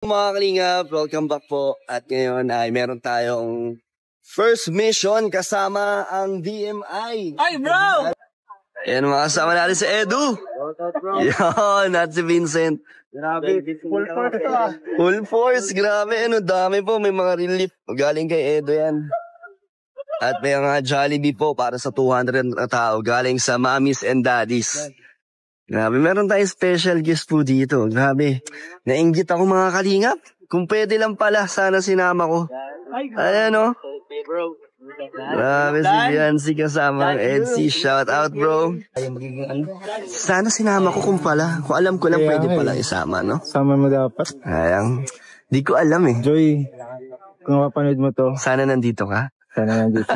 Mga kalingap, welcome back po. At ngayon ay meron tayong first mission kasama ang DMI. Ay, bro! Ayan, mga kasama natin si Edu. Yan, at si Vincent. Grabe, full force to ah. Full force, grabe. Ano, dami po. May mga relief. Galing kay Edu yan. At may mga Jollibee po para sa 200 na tao. Galing sa Mommies and Daddies. Grabe, meron tayong special guest po dito. Grabe. Nainggit ako mga kalingap. Kung pwede lang pala, sana sinama ko. Ayan o. Grabe si Biancy kasama ang Edsy. Shout out bro. Sana sinama ko kung pala. Kung alam ko lang pwede pala isama, no? Sama mo dapat. Ayan. Di ko alam eh. Joy, kung mapanood mo to. Sana nandito ka. Sana nandito.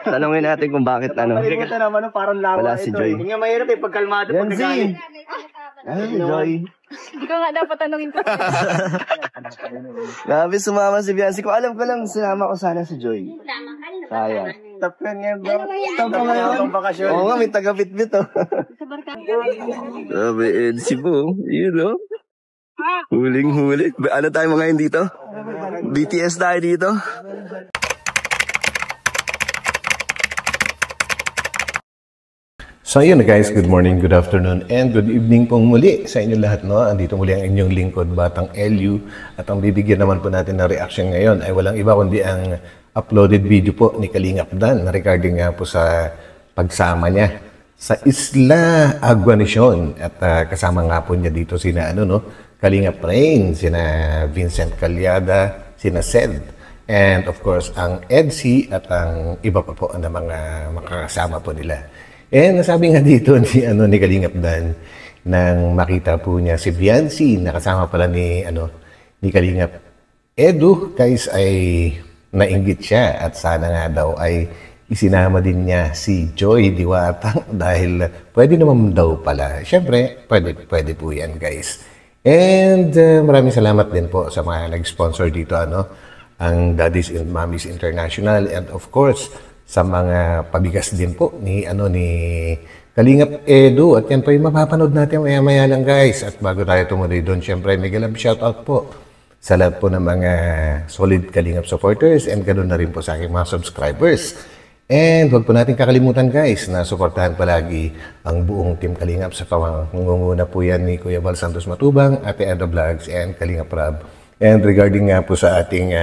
Tanungin natin kung bakit ano. Ito naman parang lawa wala si Joy. Hindi nga mahirap eh, pagkalmado pag nagalit. Ay, Joy. Hindi ko nga dapat tanungin ko. Grabe, sumama si Biancy. Kung alam ko lang, sinama ko sana si Joy. Sayang. Stop yan yan bro. Stop ka ngayon. Oo nga, may taga-bitbit oh. Grabe, Edsy po. Yun oh. Huling-huli. Ano tayo mga ngayon dito? BTS tayo dito. So yun guys, good morning, good afternoon, and good evening pong muli sa inyo lahat, no? Andito muli ang inyong lingkod, Batang LU, at ang bibigyan naman po natin ng reaction ngayon ay walang iba kundi ang uploaded video po ni Kalingap Dan regarding nga po sa pagsama niya sa Isla Aguanición, at kasama nga po niya dito sina Kalingap Rain, sina Vincent Calyada, sina Sed, and of course ang Edsy at ang iba pa po na mga makakasama po nila. Nasabi nga dito ni Kalingap Dan nang makita po niya si Biancy, nakasama pala ni Kalingap Edu, guys, ay nainggit siya at sana nga daw ay isinama din niya si Joy Diwata dahil pwede naman daw pala. Siyempre, pwede po yan, guys. And maraming salamat din po sa mga nag-sponsor dito, ang Daddies and Mommies International, and of course, sa mga pabigas din po ni Kalingap Edu, at yan po yung mapapanood natin maya-maya lang, guys. At bago tayo tumuloy doon, syempre may galab shoutout po sa lahat po ng mga solid Kalingap supporters, and ganoon na rin po sa aking mga subscribers. And huwag po natin kakalimutan, guys, na suportahan palagi ang buong Team Kalingap sa pangunguna po yan ni Kuya Val Santos Matubang, Ate Ada Vlogs, and Kalingap Rab. And regarding nga po sa ating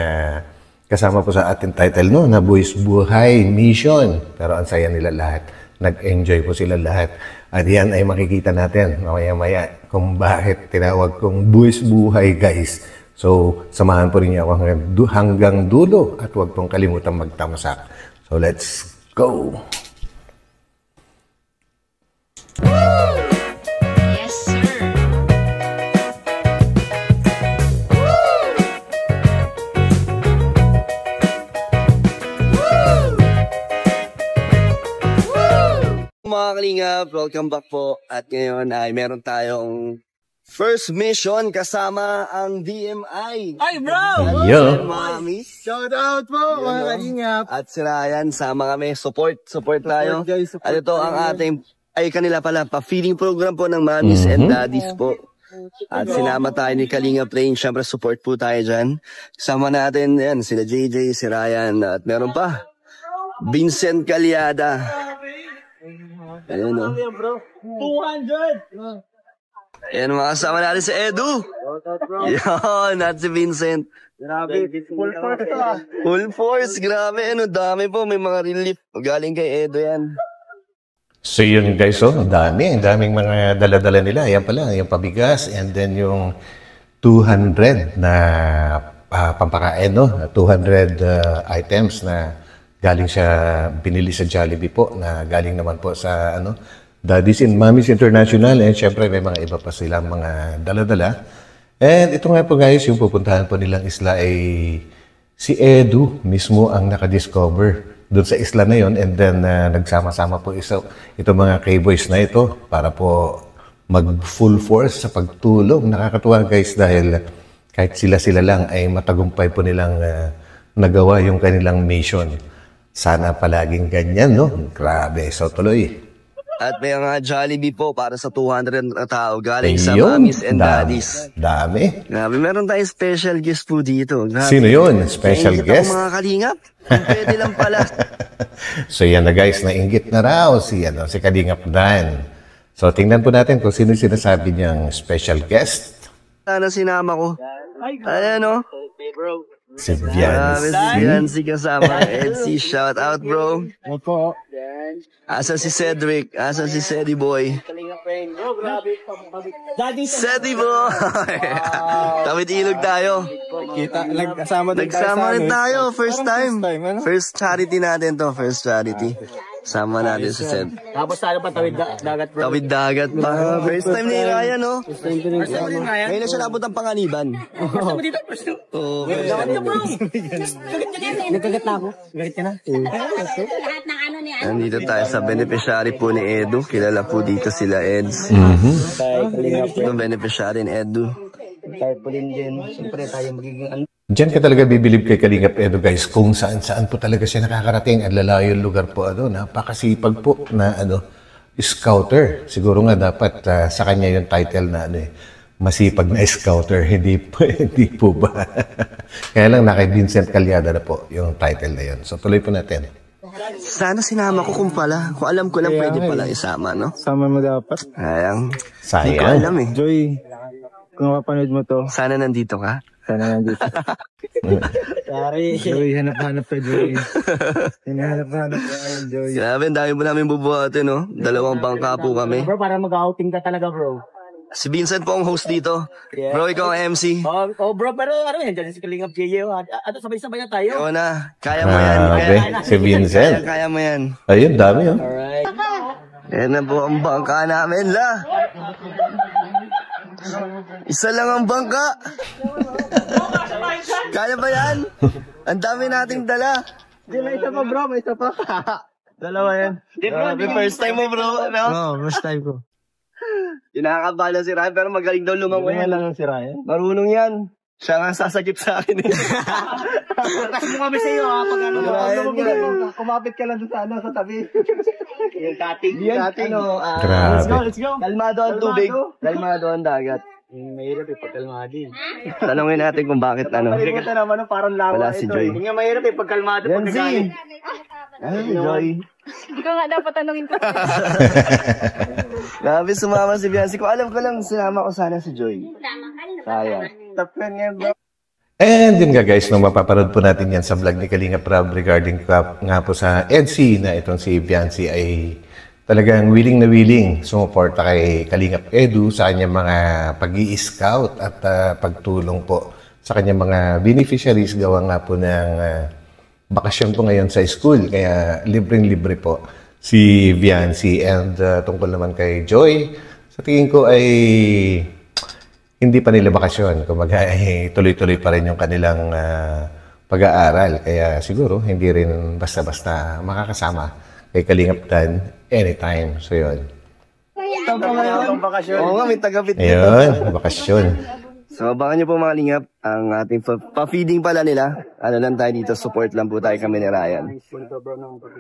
kasama po sa ating title na Buwis Buhay Mission. Pero ang saya nila lahat. Nag-enjoy po sila lahat. At yan ay makikita natin mamaya-maya kung bakit tinawag kong Buwis Buhay, guys. So, samahan po rin niyo ako hanggang dulo at huwag pong kalimutan magtamasak. So, let's go! Mga kalingap, welcome back po. At ngayon ay meron tayong first mission kasama ang DMI. Ay, bro! Yo! Mami. Shout out po, mga Kalingap. At si Ryan, sama kami. Support tayo. Guys, At ito ang ating, kanila pala, pa-feeding program po ng Mommies and Daddies po. At sinama tayo ni Kalingap Rain. Siyempre, support po tayo dyan. Kasama natin, yan, sila JJ, si Ryan, at meron pa, Vincent Calyada. Ayan o. 200! Ayan, mga kasama natin si Edu. Yan, at si Vincent. Grabe, full force to ah. Full force, grabe. Ano, dami po. May mga relief. Galing kay Edu yan. So yun, guys, ang daming mga dala-dala nila. Ayan pala, yung pabigas, and then yung 200 na pampakain, 200 items na galing siya, binili sa Jollibee po, na galing naman po sa Daddies and Mommies International, and syempre may mga iba pa silang mga dala-dala. And ito nga po, guys, yung pupuntahan po nilang isla ay si Edu mismo ang nakadiscover doon sa isla na yon, and then nagsama-sama po ito mga K-boys na ito para po mag full force sa pagtulong. Nakakatuwa, guys, dahil kahit sila lang ay matagumpay po nilang nagawa yung kanilang mission. Sana palaging ganyan, no? Grabe. So, tuloy. At may mga Jollibee po para sa 200 na tao galing sa Ayun, Mommies and Daddies. Dami. Grabe, meron tayong special guest po dito. Grabe. Sino yun? Special Nainggit guest? ako, mga kalingap. Kung pwede lang pala. So yan na guys, nainggit na raw si Kalingap Dan. So tingnan po natin kung sino sinasabi niyang special guest. Sana sinama ko. Ayan o. Si Grabe Viancy. si Viancy kasama. Edsy, shout out bro. Opo. Asa si Cedric? Asa si Cedi Boy? Cedi Boy! Tawid ilog tayo. Kita, nagsama Nagsama rin tayo. First time. First charity natin to. First charity. Sama natin si Ced. Tapos tayo pa tawid dagat bro. Tawid dagat pa. First time ni Ryan, no? Ngayon na siya nabot ang panganiban. Oo. Nagkagat na ako. Galit ka na? Lahat ng ano niya. Nandito tayo sa beneficiary po ni Edu. Kilala po dito sila Eds. Ito beneficiary ni Edu. Tarpaulin din. Siyempre tayo magiging Diyan ka talaga bibilib kay Kalingap Edu guys kung saan-saan po talaga siya nakakarating. Ang lalayo yung lugar po. Napakasipag po na scouter. Siguro nga dapat sa kanya yung title na masipag na scouter. Hindi po ba? Kaya lang na kay Vincent Calyada na po yung title na yun. So tuloy po natin. Sana sinama ko kung pala. Kung alam ko lang pwede pala isama, no? Sama mo dapat. Ayang. Sayang. Hindi ko alam eh. Joy, kung mapanood mo to, Sana nandito ka. sana nandito. Joy, hanap-hanap ka, Joy. Hinahanap-hanap ka, Joy. Grabe, ang dami po namin bubuhatin, no? 2 bangka po kami. Bro, para mag-outing ka talaga, bro. Si Vincent po ang host dito. Bro, ikaw ang MC. Oh, bro, pero ano yan, dyan si Kalingap JJ. Sabay-sabay na tayo. Ikaw na. Kaya mo yan. Grabe. Si Vincent. Kaya mo yan. Ayun, dami oh. Alright. Yan na po ang bangka namin, la. Isa lang ang bangka. Kaya ba yan? Ang dami nating dala. Hindi, may isa pa, bro. May isa pa. Dalawa yan. First time mo, bro. Ano? Oo, first time ko. Kinakabala si Ryan, pero magaling daw lumangoy yan. lang si Ryan. Marunong yan. Siya nga sasagip sa akin eh. Tapos mo kami sa iyo, ha? Pag ano, Ryan, kumapit ka lang doon sa tabi. Yung cutting. Grabe. Let's go. Kalmado ang tubig. Kalmado ang dagat. Mahirap pagkalmado. Tanungin natin kung bakit Hindi ka naman parang lawa Wala si Joy. Hindi nga mahirap pagkalmado pag nagalit. Si Joy. Hindi ko nga dapat tanungin ko. Grabe sumama si Biancy. Kung alam ko lang, sinama ko sana si Joy. Sayang. Tapan yan, bro. And yun nga guys, nung mapaparod po natin yan sa vlog ni Kalingap Rob regarding nga po sa EDC na itong si Viancy ay talagang willing na willing sumuporta kay Kalingap Edu sa kanyang mga pag-i-scout at pagtulong po sa kanyang mga beneficiaries gawa nga po ng bakasyon po ngayon sa school. Kaya libreng-libre po si Viancy. And tungkol naman kay Joy, sa tingin ko ay hindi pa nila bakasyon. Kumbaga ay tuloy-tuloy pa rin yung kanilang pag-aaral. Kaya siguro hindi rin basta-basta makakasama kay Kalingap Dan anytime. So yun. Oo nga, may tagapit dito. Ayun, bakasyon. So, abangan nyo po mga lingap, ang ating pa-feeding pala nila. Ano lang tayo dito, support lang po tayo kami ni Ryan.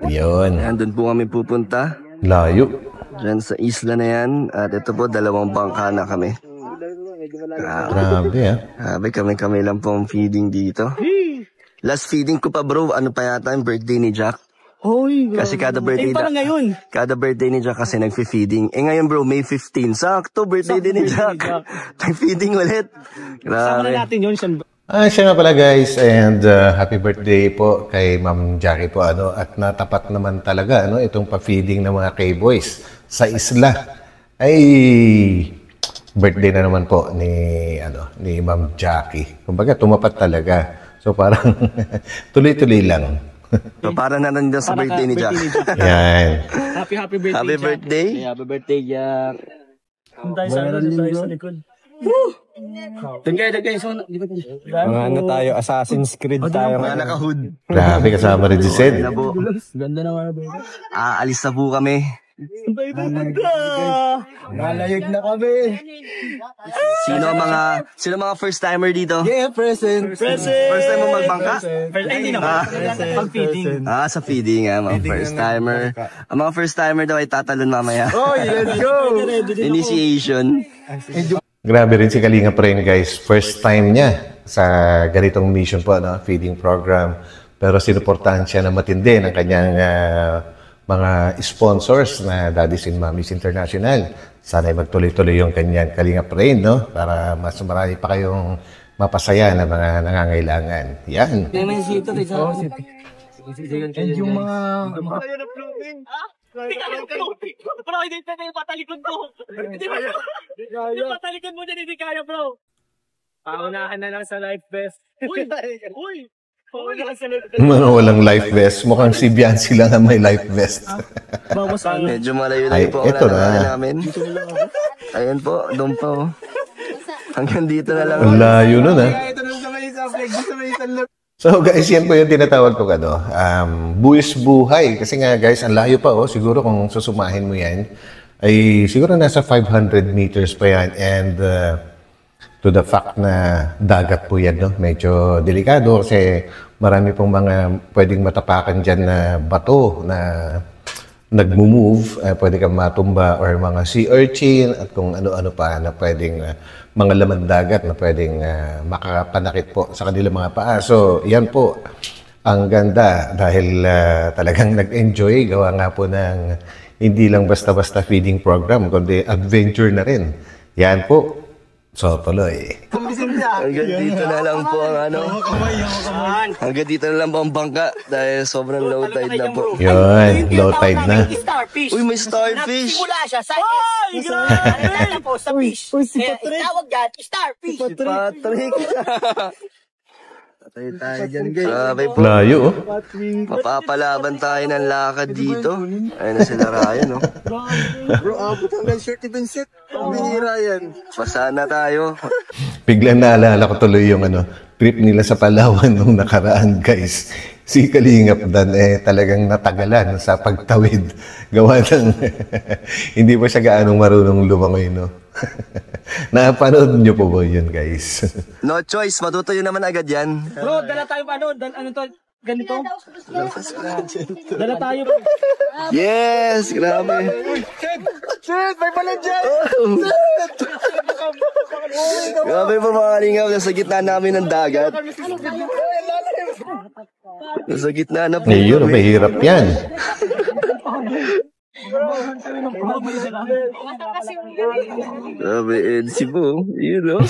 Yun. Andun po kami pupunta, Layo. dyan sa isla na yan. At ito po, 2 bangka na kami. Grabe Grabe, kami lang po ang feeding dito. Last feeding ko pa bro, ano pa yata yung birthday ni Jack. Kasi kada birthday ngayon. Kada birthday ni Jack kasi nagfi-feeding. Ngayon bro, May 15. Sakto, birthday din ni Jack. Nag-feeding ulit. Grabe. natin yun, Sean. Siya nga pala guys, and happy birthday po kay Ma'am Jackie po at natapat naman talaga itong pa-feeding ng mga K-boys sa isla. Ay birthday na naman po ni Ma'am Jackie. Kumbaga tumapat talaga. So parang tuloy-tuloy lang. So para na nandun sa birthday ni Jack. Yan. Happy birthday, Happy Jack. birthday. Happy birthday, Jack. Tayo sa likod. Tagay, so, di ba Mga ano tayo, Assassin's Creed tayo. Mga naka-hood. Grabe kasama rin si Sed. Na po. Ganda na mga baby. Aalis na po kami. Nalayag na kami. Sino mga first timer dito? Yeah, present. First time mo magbangka? Pag-feeding. Sa feeding mga first timer. Ang mga first timer daw ay tatalon mamaya. Oy, let's go! Initiation. Grabe rin si Kalinga Prem, guys. First time niya sa ganitong mission po, no? Feeding program. Pero sinuportahan siya na matindi ng kanyang mga sponsors na Daddies and Mommies International. Sana'y magtuloy-tuloy yung kanyang Kalinga Prem, no? Para mas marami pa kayong mapasaya na mga nangangailangan. Yan. And yung mga... Yung patalikod mo dyan, hindi kaya, bro. Paunahan na lang sa life vest. Uy! Mga walang life vest. Mukhang si Biancy lang ang may life vest. Medyo malayo-layo po ang lalakarin namin. Ayan po, doon po. Hanggang dito na lang. Ang layo nun, ha? So guys, yan po yung tinatawag ko buwis buhay. Kasi nga guys, ang layo pa siguro kung susumahin mo yan, ay siguro nasa 500 meters pa yan. And to the fact na dagat po yan, no? Medyo delikado kasi marami pong mga pwedeng matapakan dyan na bato na nagmo-move. Pwede kang matumba or mga sea urchin at kung ano-ano pa na pwedeng mga laman dagat na pwedeng makapanakit po sa kanilang mga paa. So, yan po ang ganda dahil talagang nag-enjoy. Gawa nga po ng hindi lang basta-basta feeding program, kundi adventure na rin. Yan po. So, tuloy. Hanggang dito na lang po ang Hanggang dito na lang po ang bangka dahil sobrang low tide na po. Yun, low tide na. Uy, may starfish! Simula siya sa ano po, sa fish. Tawag yan, starfish. Si Patrick! Patay tayo dyan, guys. Grabe po. Layo, Mapapalaban tayo ng lakad dito. Ayun na sila Ryan, Bro, abot hanggang shirt ni Vincent. Bihira yan. Pasana tayo. Biglang naalala ko tuloy yung trip nila sa Palawan nung nakaraan, guys. Si Kalingap Dan talagang natagalan sa pagtawid. Gawa ng hindi pa siya gaanong marunong lumangoy, no? Napanood niyo po ba yun, guys? No choice, matutuyo naman agad yan. Bro, dala tayo ganito? Dala tayo. Yes, grabe. Shit, may pala dyan! Grabe po mga kalingap, nasa gitna namin ng dagat. Nasa gitna na po. Ayun, mahirap yan. Grabe, Edsy po. Yun,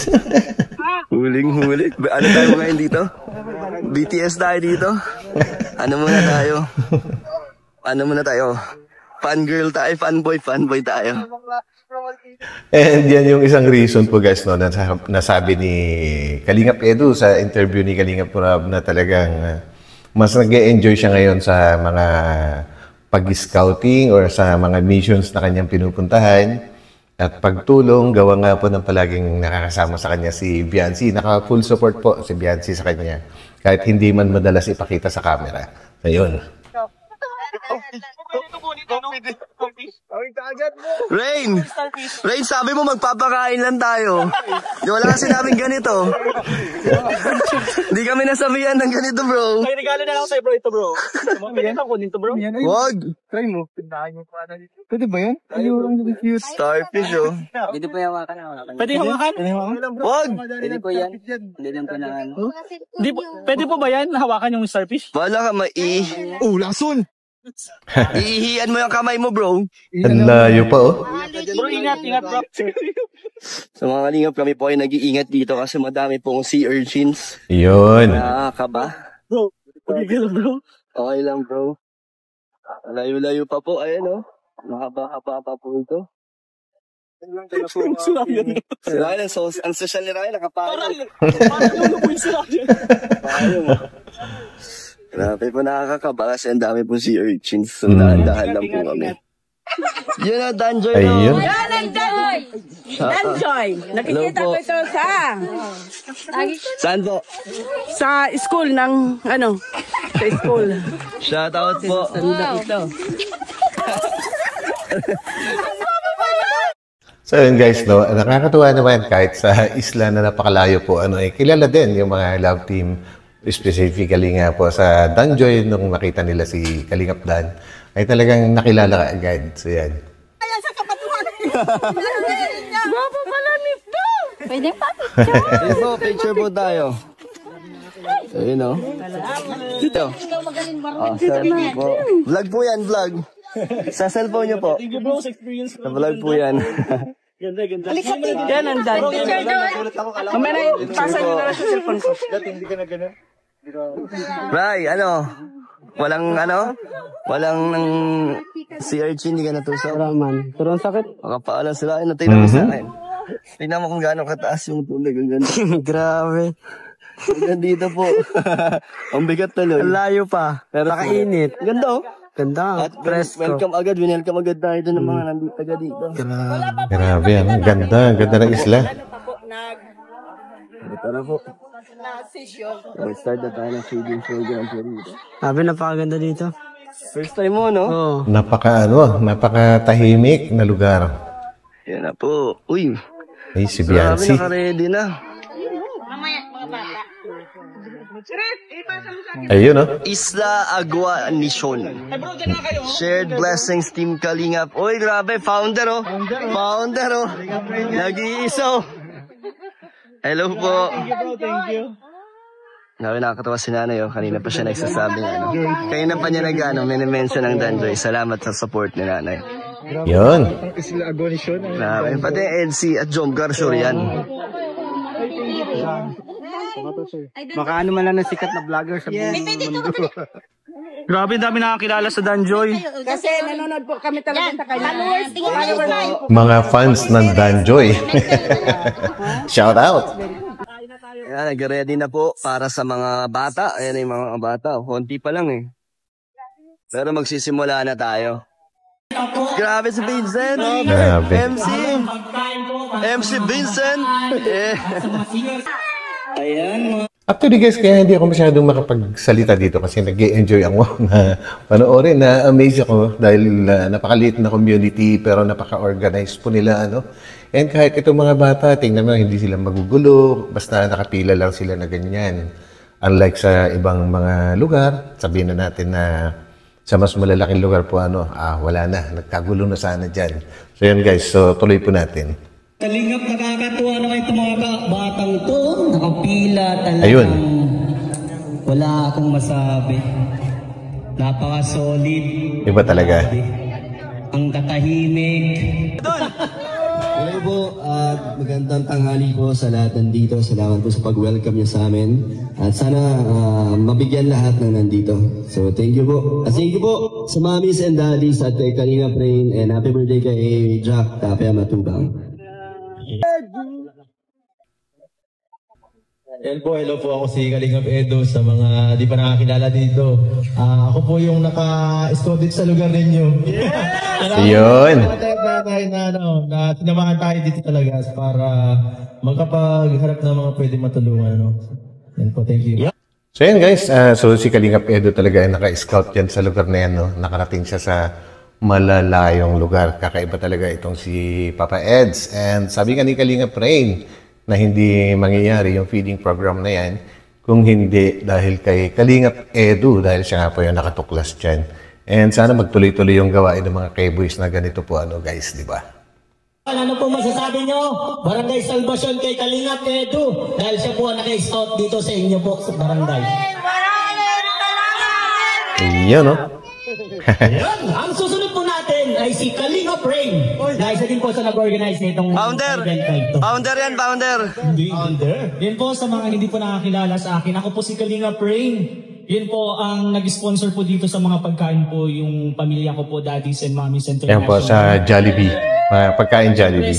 Huling-huli. Ano tayo ngayon dito? BTS tayo dito? Ano muna tayo? Fangirl tayo, fanboy tayo. And yan yung isang reason po, guys, no, nasabi ni Kalingap Edu sa interview ni Kalingap Prab na talagang mas nag-e-enjoy siya ngayon sa mga pag-scouting or sa mga missions na kanyang pinupuntahan at pagtulong. Gawa nga po ng palaging nakakasama sa kanya si Biancy. Naka-full support po si Biancy sa kanya kahit hindi man madalas ipakita sa camera. Ayun. Rain, sabi mo magpapakain lang tayo. Di wala kasi namin ganito. Di kami nasabihan ng ganito, bro. May regalo na lang sa'yo, bro. Ito, bro. Pwede ba kunin to, bro? Wag. Try mo. Pwede ba yan? Ayurang cute. Starfish, oh. Pwede po hawakan. Pwede hawakan? Wag. Pwede po yan. Hindi lang po na Pwede po ba yan? Hawakan yung starfish? Wala ka Lason! iihian mo yung kamay mo, bro. Ang layo pa, Bro, ingat, bro. Sa mga kalingap, kami po ay nag-iingat dito kasi madami pong sea urchins. Yun. Nakakaba. Bro, bro. Okay lang, bro. Layo-layo pa po. Ayan, Mahaba-haba pa po ito. Si Ryan, ang social ni Ryan, nakapayo. Parang lulubuin si Ryan. Payo mo. Grabe po, nakakakaba kasi ang dami po sea urchins. So, dahan-dahan lang po kami. Yun na, Danjoy. Ayun. Yan ang Danjoy! Danjoy! Nakikita ko ito Saan po? sa school ng, sa school. Shout out po. Ito. So yun guys, no, nakakatuwa naman kahit sa isla na napakalayo po, kilala din yung mga love team, specifically nga po sa Danjoy, nung nakita nila si Kalingap Dan, ay talagang nakilala agad. So yan. Kaya sa kapatuhan. Guwapo pala nito. Pwede pa Picture po tayo. Ayun o. Dito. Selfie po. Vlog po yan, vlog. Sa cellphone nyo po. Thank you bro sa experience ko. Sa vlog po yan. Ganda, ganda. Yan ang dad. Picture doon. Mamaya na, pasan nyo na lang sa cellphone ko. Hindi ka na ganun. Ray, walang si Archie, hindi ka natusok. Man, pero ang sakit. Makapaalam sila, tingnan mo sa akin. Tingnan mo kung gaano kataas yung tulog. Ang ganda. Grabe. Hanggang dito po. Ang bigat tuloy. Ang layo pa. Pero Nakainit. Ganda oh. Ganda. At welcome agad tayo doon ng mga nandito dito. Grabe, ang ganda ng isla. Tara po. Start na tayo ng feeding program po dito. Sabi, napakaganda dito. First time mo, no? Oo. Napakatahimik na lugar. Yan na po. Uy, Ay, si grabe, Biancy. naka-ready na. Ayun, no? Isla Agua Nison. Shared Blessings Team Kalingap. Uy, grabe, founder oh. Nag-iiso. Hello po. Thank you. Grabe, nakakatawa si nanay oh. Kanina pa siya nagsasabi ano. Kanina pa niya minimension ng Danjoy. Salamat sa support ni nanay. Yun. Isla Agonisyon. Grabe, pati Elsie at Jom Garcio yan. Baka ano man lang ng sikat na vlogger sa buong mundo. Grabe, dami nakakilala sa Danjoy. Kasi nanonood po kami talaga sa kanya. Mga fans ng Danjoy. Shout out. Ayan, nag-ready na po para sa mga bata. Ayan yung mga bata. Konti pa lang eh. Pero magsisimula na tayo. Grabe si Vincent. Grabe. MC Vincent. Actually guys, kaya hindi ako masyadong makapagsalita dito kasi nag-enjoy ako na panoorin. Na-amaze ako dahil napakaliit na community pero napaka-organized po nila. And kahit itong mga bata, tingnan mo, hindi sila magugulo. Basta nakapila lang sila na ganyan. Unlike sa ibang mga lugar, sabihin na natin na sa mas malalaking lugar po, wala na. Nagkagulo na sana dyan. So yan guys, so tuloy po natin. Kalingap, nakakatuwa naman itong mga batang to. Nakapila talaga. Ayun. Wala akong masabi. Napaka-solid. Iba talaga. Ang katahimik. Hello po at magandang tanghali po sa lahat nandito. Salamat po sa pag-welcome niyo sa amin. At sana mabigyan lahat ng nandito. So thank you po. At thank you po sa mommies and daddies at kay Kalingap Rain. And happy birthday kay Jack Tapia Matubang. Hello po, ako si Kalingap Edo sa mga di pa nakakilala dito. Ako po yung naka-studied sa lugar ninyo. Yun. Na tinamahan tayo dito talaga para magkapagharap ng mga pwede matulungan. Yan po, thank you. So yan guys, so si Kalingap Edo talaga ay naka-scout yan sa lugar na yan. Nakarating siya sa malalayong lugar. Kakaiba talaga itong si Papa Eds. And sabi nga ni Kalingap Rain, na hindi mangyayari yung feeding program na yan kung hindi dahil kay Kalingap Edu dahil siya nga po yung nakatuklas dyan. And sana magtuloy-tuloy yung gawain ng mga K-Boys na ganito po guys, di ba? Ano po masasabi nyo? Barangay Salvacion kay Kalingap Edu dahil siya po ang naka-scout dito sa inyo po sa barangay. Yun, no? Yan. Ang susunod po natin ay si Kalingap Rain. Na isa din po sa nag-organize nitong Founder! Founder yan, founder! Yan po sa mga hindi po nakakilala sa akin. Ako po si Kalingap Rain. Yan po ang nag-sponsor po dito sa mga pagkain po. Yung pamilya ko po, Daddies and Mommies International. Yan po sa Jollibee. Pagkain Jollibee.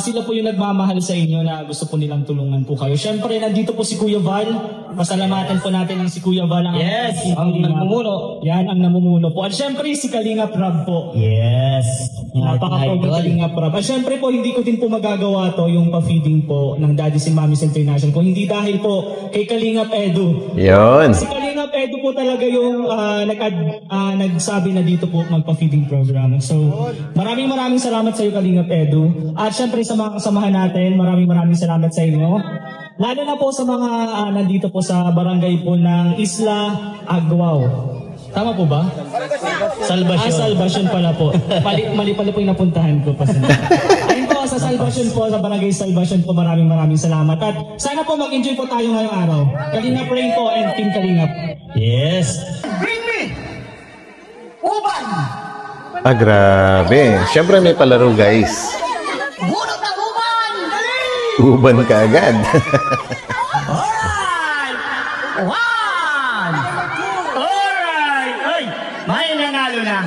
Sila po yung nagmamahal sa inyo na gusto po nilang tulungan po kayo. Siyempre, nandito po si Kuya Val. Pasalamatan po natin ang si Kuya Val. Ang namumuno. Yan, ang namumuno po. At siyempre, si Kalingap Rab po. Yes. Napaka-pogi Kalingap Rab. At siyempre po, hindi ko din po magagawa to yung pa-feeding po ng Daddies and Mommies International. Kung hindi dahil po kay Kalingap Edu. Yun. Si Kalingap Kalingap Edu po talaga yung nagsabi na dito po magpa-feeding program. So, maraming salamat sa iyo, Kalingap Edu. At syempre sa mga kasamahan natin, maraming salamat sa inyo. Lalo na po sa mga nandito po sa barangay po ng Isla Agwao. Tama po ba? Salvacion. Salvacion pala po. Mali pala po yung napuntahan ko. Ayun po, sa Salvacion po, sa barangay Salvacion po, maraming salamat. At sana po mag-enjoy po tayo ngayong araw. Kalingap Rain po and Team Kalingap. Yes. Bring me! Uban! Grabe. Siyempre may palaro, guys. Bunot ng uban! Uban ka agad. Alright! One! Alright! Ay! May nanalo na.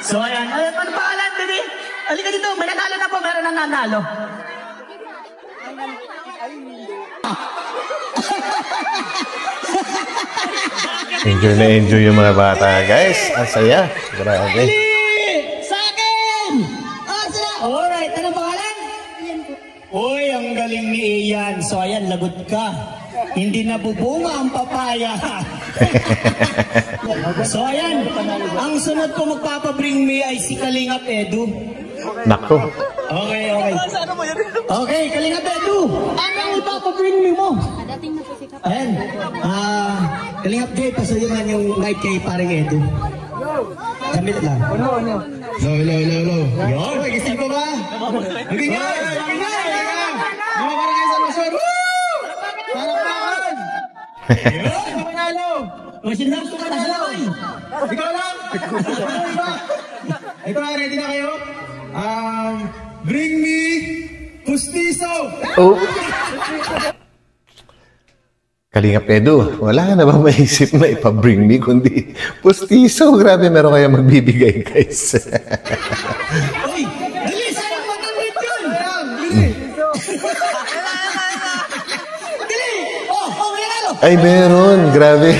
So ayan. Ay, paano pangalan, baby? Halika dito. May nanalo na po. Meron nang nanalo. Enjoy yung mga bata, guys. Ang saya. Grabe. Sa akin! Sila! Alright. Anong pangalan? Uy, ang galing ni Ian. So ayan, lagot ka. Hindi nabubunga ang papaya. So ayan, ang sunod ko magpapabring me ay si Kalingap Edu. Nako. Okay. Okay, Kalingap Edu. Anong ipapabring me mo? Ayan. Kalingap Jay, pasayungan yung mic kay paring Edu. Samit lang. Hello. Yon, nagising ko ba? Magingay! Mga barangay sa Luzon. Ayun, manalo! Masinap ko ka na sa laway! Ikaw lang! Ito na, ready na kayo? Bring me Pustiso! Oh. Kalingap Edu, wala ka na ba maisip na ipabring me kundi Pustiso? Grabe, meron kaya magbibigay, guys. Uy! Dali! Sayang matamit yun! Dali! Ay, meron. Grabe.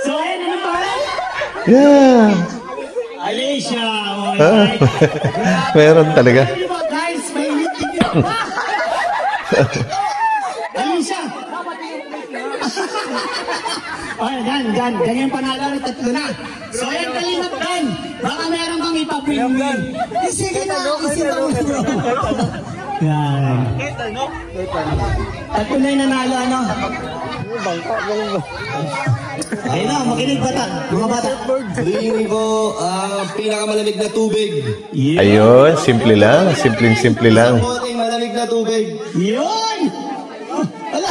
So, ayan, ano pa? Yeah. Alicia! Meron talaga. Guys, may meeting. Alicia! Ay, Dan. Ganyan panalo na tatlo na. So, ayan, Kalingap Dan. Baka meron kang ipabring me. Sige na, isip mo, bro. Yan. Tatlo na yung nanalo, ano? Ayun na, makinig bata. Mga bata. Bring ko pinakamalamig na tubig. Ayun, simple lang. Simple lang. Konting malamig na tubig. Yun! Wala.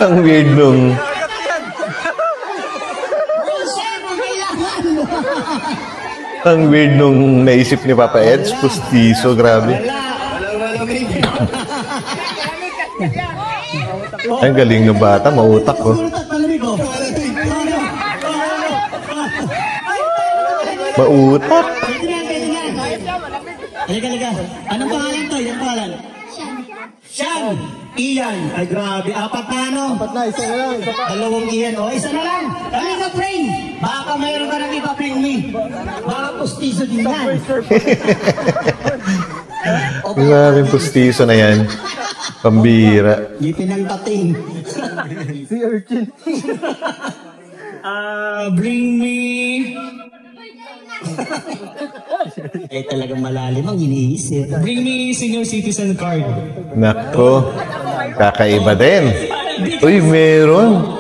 Ang weird nung... Ang weird nung naisip ni Papa Eds. Pustiso, grabe. Ang galing ng bata, mautak ko. Mautak. Halika. Anong pangalan to? Yung pangalan? Sean. Ian. Ay, grabe. Apat na, ano? Isa na lang. Dalawang Ian. O, isa na lang. Kalingap Rain. Baka mayroon ka nang ipapring me. Baka pustiso din yan. Maraming pustiso na yan. Pambira. Ngipin ng tating. Si Urchin. Bring me... Eh, talagang malalim ang iniisip. Bring me senior citizen card. Nako. Kakaiba din. Uy, meron.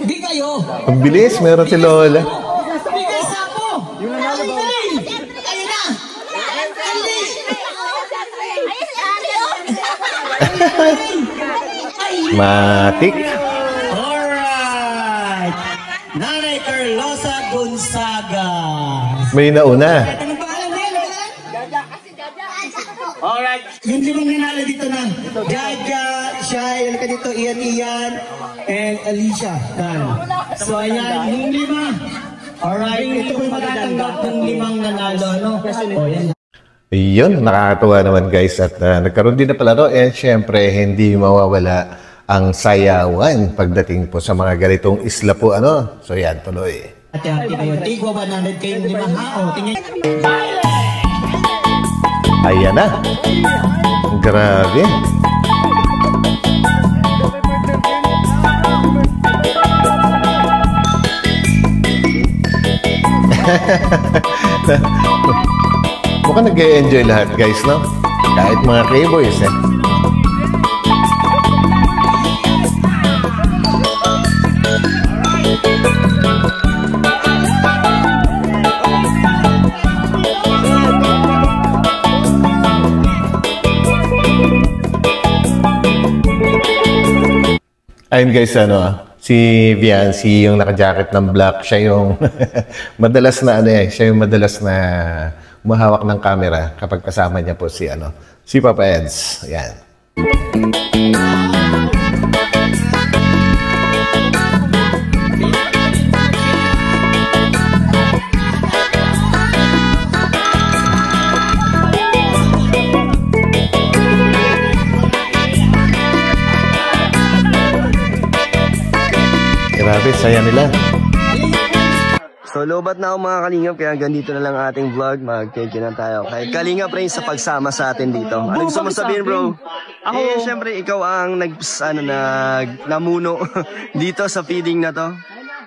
Di kayo. Ang bilis, meron si Lola. Bigay sa ako. Ayun na. Matik. Alright. Nanay Carlosa Gonzaga. May nauna. Anong pangalan mo yan? Alright. Yung limang nanalo dito na. Jaja, Shai, ka dito, Ian, and Alicia. So ayan, yung lima. Alright, ito po yung matatanggap ng limang nanalo. Ano? O yan. Yun, nakakatuwa naman guys. At nagkaroon din na palaro. And syempre, hindi mawawala ang sayawan pagdating po sa mga ganitong isla po. Ano? So yan, tuloy. Hati-hati kayo. Tigwa 100 kayong limang hao. Tingnan. Ayan na. Grabe. Mukhang nag-enjoy lahat guys, no? Kahit mga K-boys eh. Ayun guys, si Viancy yung naka-jacket ng black, siya yung madalas na siya yung madalas na umahawak ng camera kapag kasama niya po si Papa Eds. Ayan. Grabe, saya nila. So, lobat na ako mga kalingap, kaya ganito na lang ating vlog. Mag-thank you na tayo. Kay Kalingap rin sa pagsama sa atin dito. Ano gusto mo sabihin, bro? Syempre, ikaw ang namuno dito sa feeding na to.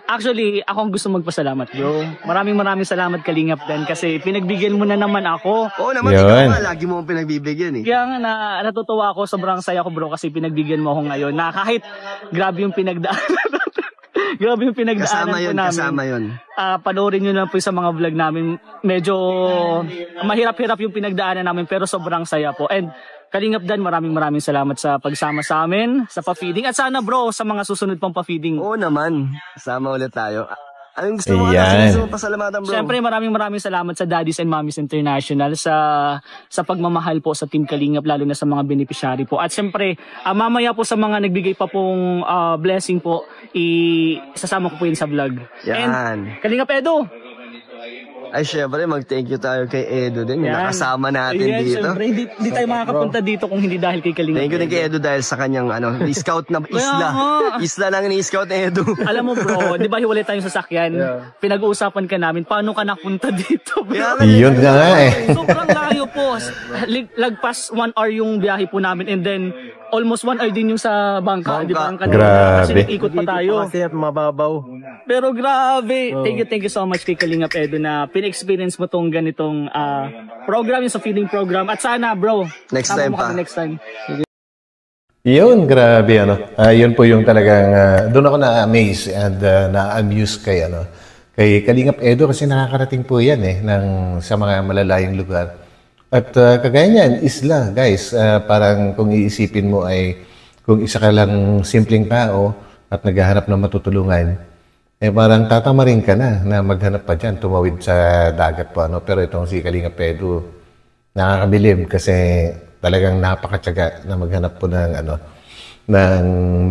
Actually, ako ang gusto magpasalamat, bro. Maraming salamat, Kalingap din, kasi pinagbigyan mo na naman ako. Oo naman, ikaw nga, lagi mo akong pinagbibigyan eh. Kaya nga natutuwa ako, sobrang saya ko, bro, kasi pinagbigyan mo ako ngayon na kahit grabe yung pinagdaanan. Grabe yung pinagdaanan po namin. Kasama yun. Panoorin nyo lang po sa mga vlog namin. Medyo mahirap-hirap yung pinagdaanan namin, pero sobrang saya po. And Kalingap Dan, maraming salamat sa pagsama sa amin, sa pa-feeding. At sana bro, sa mga susunod pang pa-feeding. Oo naman. Sama ulit tayo. Anong gusto mo pasalamatan, bro? Siyempre, maraming salamat sa Daddies and Mommies International sa pagmamahal po sa Team Kalingap, lalo na sa mga beneficiary po. At siyempre, mamaya po sa mga nagbigay pa pong blessing po, isasama ko po yun sa vlog. Yan. And Kalingap Edo, ay, syempre, mag-thank you tayo kay Edo din. Nakasama natin dito. Syempre, hindi tayo makakapunta dito kung hindi dahil kay Kalingap. Thank you din kay Edo dahil sa kanyang scout na isla. Isla lang ni-scout ni Edo. Alam mo bro, di ba hiwalay tayong sasakyan? Pinag-uusapan ka namin, paano ka napunta dito? Yun nga eh. Sobrang layo po. Lagpas 1 hour yung biyahe po namin, and then almost 1 hour din yung sa bangka. Di ba? Grabe. Kasi ikot pa tayo. Kasi mababaw. Pero grabe. Thank you so much kay Kalingap Edo na pin-experience mo tong ganitong program, yung sa feeding program. At sana bro, next time pa. Next time. Yun, grabe yun po yung talagang doon ako na-amaze and na-amuse kay Kalingap Edo, kasi nakakarating po yan sa mga malalayong lugar. At kagaya niyan, isla, guys, parang kung iisipin mo ay kung isa ka lang simpleng tao at naghahanap ng matutulungan, parang tatamarin ka na maghanap pa dyan, tumawid sa dagat po. Pero itong si Kalingap Edo, nakakabilib kasi talagang napakatyaga na maghanap po ng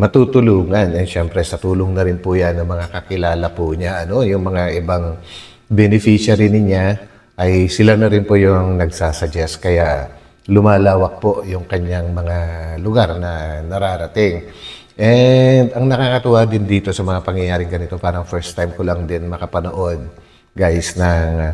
matutulungan. And syempre, sa tulong na rin po yan ng mga kakilala po niya, yung mga ibang beneficiary niya, ay sila na rin po yung nagsasuggest, kaya lumalawak po yung kanyang mga lugar na nararating. And ang nakakatuwa din dito sa mga pangyayaring ganito, parang first time ko lang din makapanood, guys, ng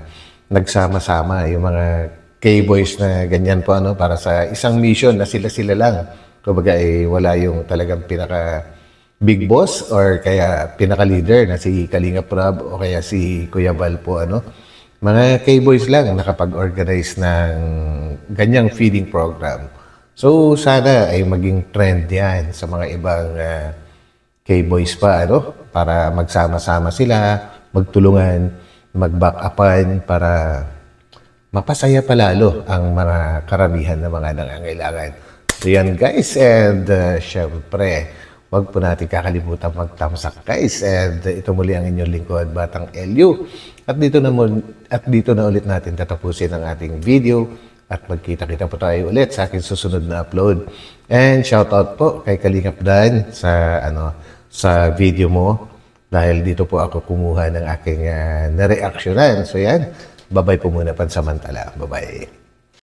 nagsama-sama yung mga K-boys na ganyan po, para sa isang mission na sila-sila lang. Kumbaga wala yung talagang pinaka big boss or kaya pinaka leader na si Kalingap Rab o kaya si Kuya Val po, mga K-boys lang nakapag-organize ng ganyang feeding program. So, sana ay maging trend yan sa mga ibang K-boys pa, para magsama-sama sila, magtulungan, mag-back-upan para mapasaya palalo ang mga karamihan ng mga nangangailangan. So, yan guys, and syempre, huwag po natin kakalimutan mag-thumbs-up guys. And ito muli ang inyong lingkod, Batang Elyu. At dito na ulit natin tatapusin ang ating video. At magkita-kita po tayo ulit sa aking susunod na upload. And shoutout po kay Kalingap Dan sa video mo. Dahil dito po ako kumuha ng aking na-reactionan. So yan, bye-bye po muna pansamantala. Bye-bye.